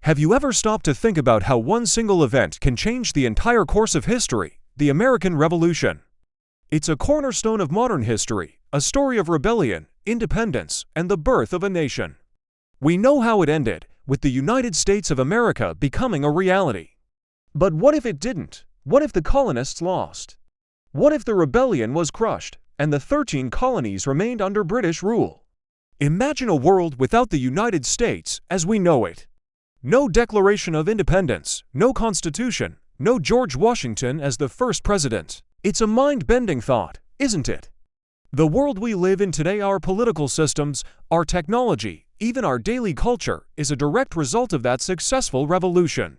Have you ever stopped to think about how one single event can change the entire course of history? The American Revolution. It's a cornerstone of modern history, a story of rebellion, independence, and the birth of a nation. We know how it ended, with the United States of America becoming a reality. But what if it didn't? What if the colonists lost? What if the rebellion was crushed, and the 13 colonies remained under British rule? Imagine a world without the United States as we know it. No Declaration of Independence, no Constitution, no George Washington as the first president. It's a mind-bending thought, isn't it? The world we live in today, our political systems, our technology, even our daily culture, is a direct result of that successful revolution.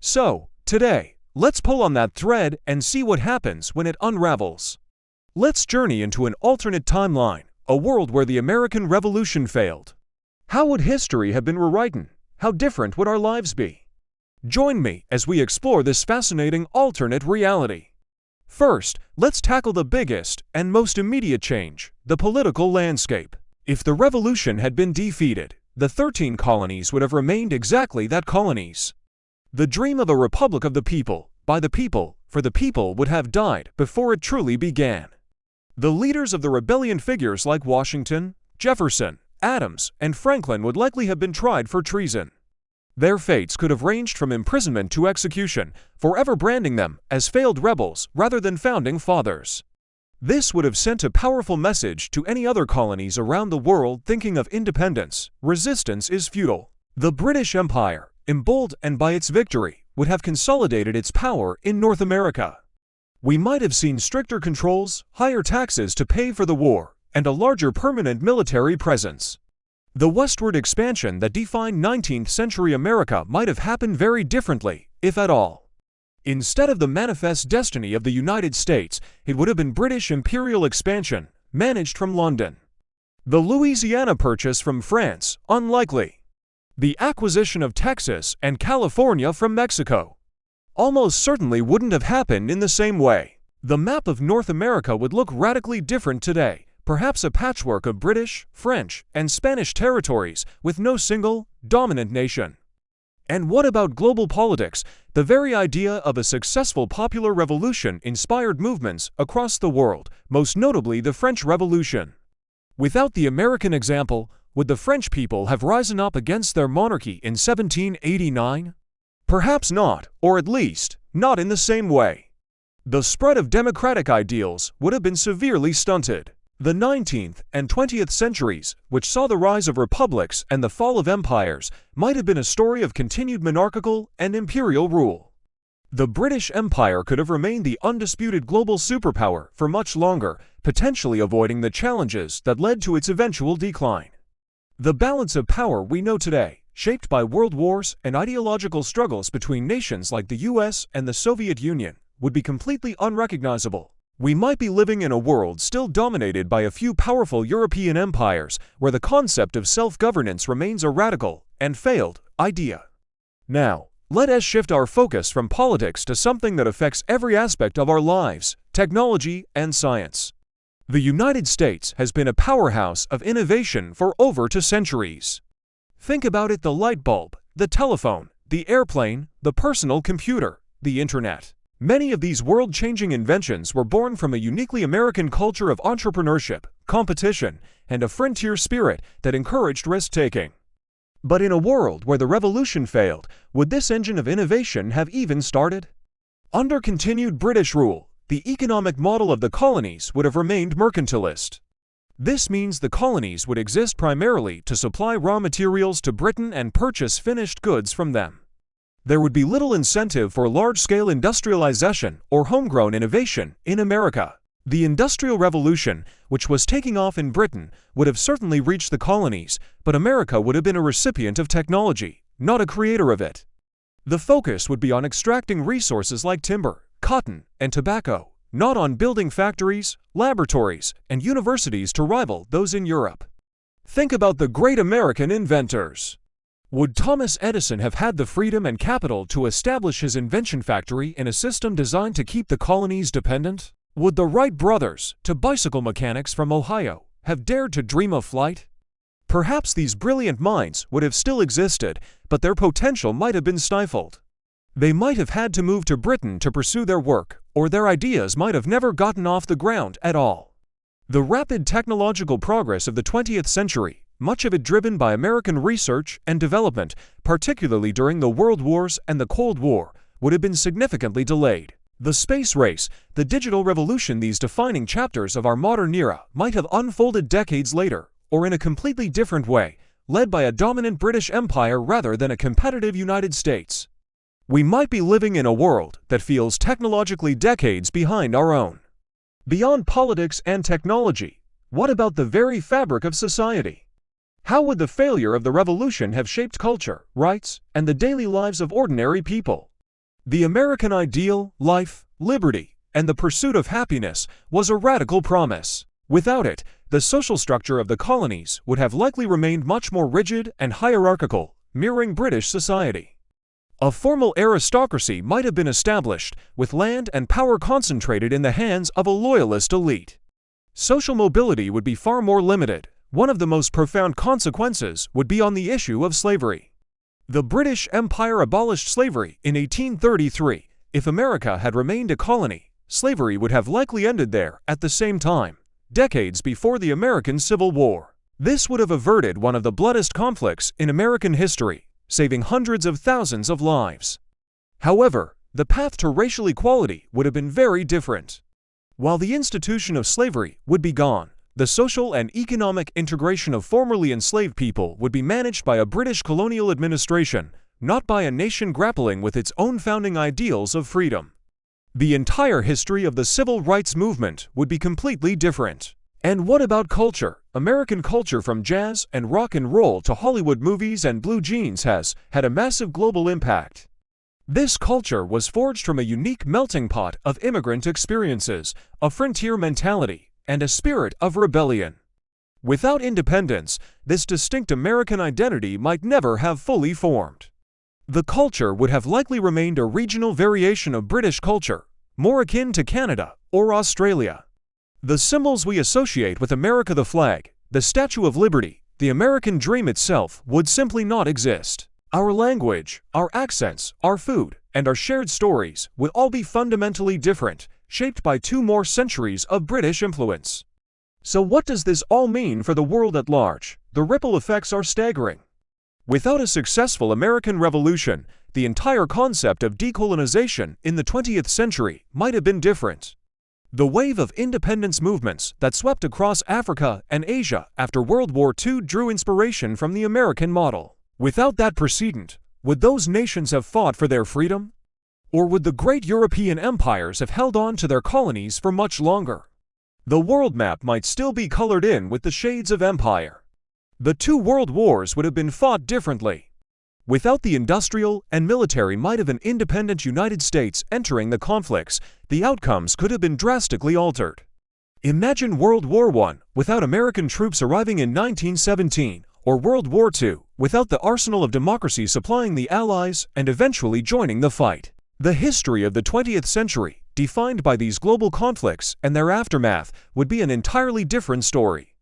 So, today, let's pull on that thread and see what happens when it unravels. Let's journey into an alternate timeline, a world where the American Revolution failed. How would history have been rewritten? How different would our lives be? Join me as we explore this fascinating alternate reality. First, let's tackle the biggest and most immediate change, the political landscape. If the revolution had been defeated, the 13 colonies would have remained exactly that, colonies. The dream of a republic of the people, by the people, for the people would have died before it truly began. The leaders of the rebellion, figures like Washington, Jefferson, Adams, and Franklin, would likely have been tried for treason. Their fates could have ranged from imprisonment to execution, forever branding them as failed rebels rather than founding fathers. This would have sent a powerful message to any other colonies around the world thinking of independence: resistance is futile. The British Empire, emboldened by its victory, would have consolidated its power in North America. We might have seen stricter controls, higher taxes to pay for the war, and a larger permanent military presence. The westward expansion that defined 19th century America might have happened very differently, if at all. Instead of the manifest destiny of the United States, it would have been British imperial expansion, managed from London. The Louisiana Purchase from France, unlikely. The acquisition of Texas and California from Mexico almost certainly wouldn't have happened in the same way. The map of North America would look radically different today, perhaps a patchwork of British, French, and Spanish territories with no single, dominant nation. And what about global politics? The very idea of a successful popular revolution inspired movements across the world, most notably the French Revolution. Without the American example, would the French people have risen up against their monarchy in 1789? Perhaps not, or at least, not in the same way. The spread of democratic ideals would have been severely stunted. The 19th and 20th centuries, which saw the rise of republics and the fall of empires, might have been a story of continued monarchical and imperial rule. The British Empire could have remained the undisputed global superpower for much longer, potentially avoiding the challenges that led to its eventual decline. The balance of power we know today, shaped by world wars and ideological struggles between nations like the US and the Soviet Union, would be completely unrecognizable. We might be living in a world still dominated by a few powerful European empires, where the concept of self-governance remains a radical and failed idea. Now, let us shift our focus from politics to something that affects every aspect of our lives: technology and science. The United States has been a powerhouse of innovation for over 2 centuries. Think about it: the light bulb, the telephone, the airplane, the personal computer, the internet. Many of these world-changing inventions were born from a uniquely American culture of entrepreneurship, competition, and a frontier spirit that encouraged risk-taking. But in a world where the revolution failed, would this engine of innovation have even started? Under continued British rule, the economic model of the colonies would have remained mercantilist. This means the colonies would exist primarily to supply raw materials to Britain and purchase finished goods from them. There would be little incentive for large-scale industrialization or homegrown innovation in America. The Industrial Revolution, which was taking off in Britain, would have certainly reached the colonies, but America would have been a recipient of technology, not a creator of it. The focus would be on extracting resources like timber, cotton, and tobacco, not on building factories, laboratories, and universities to rival those in Europe. Think about the great American inventors. Would Thomas Edison have had the freedom and capital to establish his invention factory in a system designed to keep the colonies dependent? Would the Wright brothers, to bicycle mechanics from Ohio, have dared to dream of flight? Perhaps these brilliant minds would have still existed, but their potential might have been stifled. They might have had to move to Britain to pursue their work, or their ideas might have never gotten off the ground at all. The rapid technological progress of the 20th century, much of it driven by American research and development, particularly during the World Wars and the Cold War, would have been significantly delayed. The space race, the digital revolution, these defining chapters of our modern era, might have unfolded decades later, or in a completely different way, led by a dominant British Empire rather than a competitive United States. We might be living in a world that feels technologically decades behind our own. Beyond politics and technology, what about the very fabric of society? How would the failure of the revolution have shaped culture, rights, and the daily lives of ordinary people? The American ideal, life, liberty, and the pursuit of happiness was a radical promise. Without it, the social structure of the colonies would have likely remained much more rigid and hierarchical, mirroring British society. A formal aristocracy might have been established, with land and power concentrated in the hands of a loyalist elite. Social mobility would be far more limited. One of the most profound consequences would be on the issue of slavery. The British Empire abolished slavery in 1833. If America had remained a colony, slavery would have likely ended there at the same time, decades before the American Civil War. This would have averted one of the bloodiest conflicts in American history, saving hundreds of thousands of lives. However, the path to racial equality would have been very different. While the institution of slavery would be gone, the social and economic integration of formerly enslaved people would be managed by a British colonial administration, not by a nation grappling with its own founding ideals of freedom. The entire history of the civil rights movement would be completely different. And what about culture? American culture, from jazz and rock and roll to Hollywood movies and blue jeans, has had a massive global impact. This culture was forged from a unique melting pot of immigrant experiences, a frontier mentality, and a spirit of rebellion. Without independence, this distinct American identity might never have fully formed. The culture would have likely remained a regional variation of British culture, more akin to Canada or Australia. The symbols we associate with America, the flag, the Statue of Liberty, the American dream itself, would simply not exist. Our language, our accents, our food, and our shared stories would all be fundamentally different, shaped by 2 more centuries of British influence. So what does this all mean for the world at large? The ripple effects are staggering. Without a successful American Revolution, the entire concept of decolonization in the 20th century might have been different. The wave of independence movements that swept across Africa and Asia after World War II drew inspiration from the American model. Without that precedent, would those nations have fought for their freedom? Or would the great European empires have held on to their colonies for much longer? The world map might still be colored in with the shades of empire. The 2 world wars would have been fought differently. Without the industrial and military might of an independent United States entering the conflicts, the outcomes could have been drastically altered. Imagine World War I without American troops arriving in 1917, or World War II without the arsenal of democracy supplying the Allies and eventually joining the fight. The history of the 20th century, defined by these global conflicts and their aftermath, would be an entirely different story.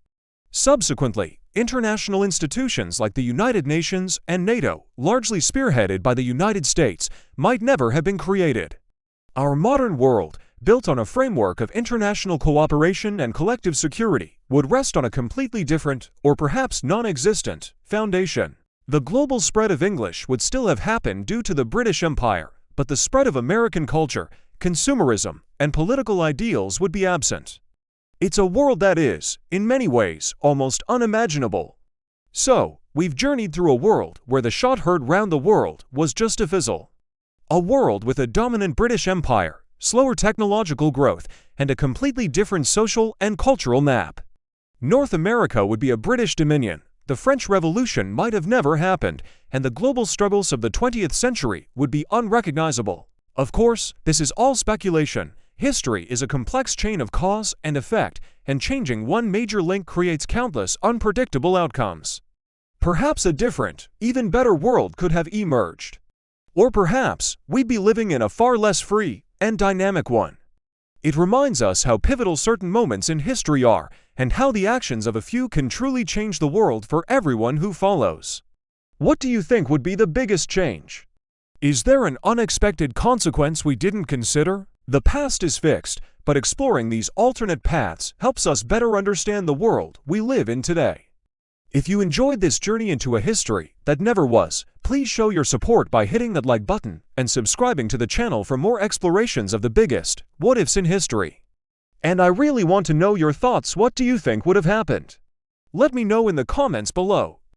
Subsequently, international institutions like the United Nations and NATO, largely spearheaded by the United States, might never have been created. Our modern world, built on a framework of international cooperation and collective security, would rest on a completely different, or perhaps non-existent, foundation. The global spread of English would still have happened due to the British Empire, but the spread of American culture, consumerism, and political ideals would be absent. It's a world that is, in many ways, almost unimaginable. So, we've journeyed through a world where the shot heard round the world was just a fizzle. A world with a dominant British Empire, slower technological growth, and a completely different social and cultural map. North America would be a British dominion, the French Revolution might have never happened, and the global struggles of the 20th century would be unrecognizable. Of course, this is all speculation. History is a complex chain of cause and effect, and changing one major link creates countless unpredictable outcomes. Perhaps a different, even better world could have emerged. Or perhaps, we'd be living in a far less free and dynamic one. It reminds us how pivotal certain moments in history are, and how the actions of a few can truly change the world for everyone who follows. What do you think would be the biggest change? Is there an unexpected consequence we didn't consider? The past is fixed, but exploring these alternate paths helps us better understand the world we live in today. If you enjoyed this journey into a history that never was, please show your support by hitting that like button and subscribing to the channel for more explorations of the biggest what-ifs in history. And I really want to know your thoughts. What do you think would have happened? Let me know in the comments below.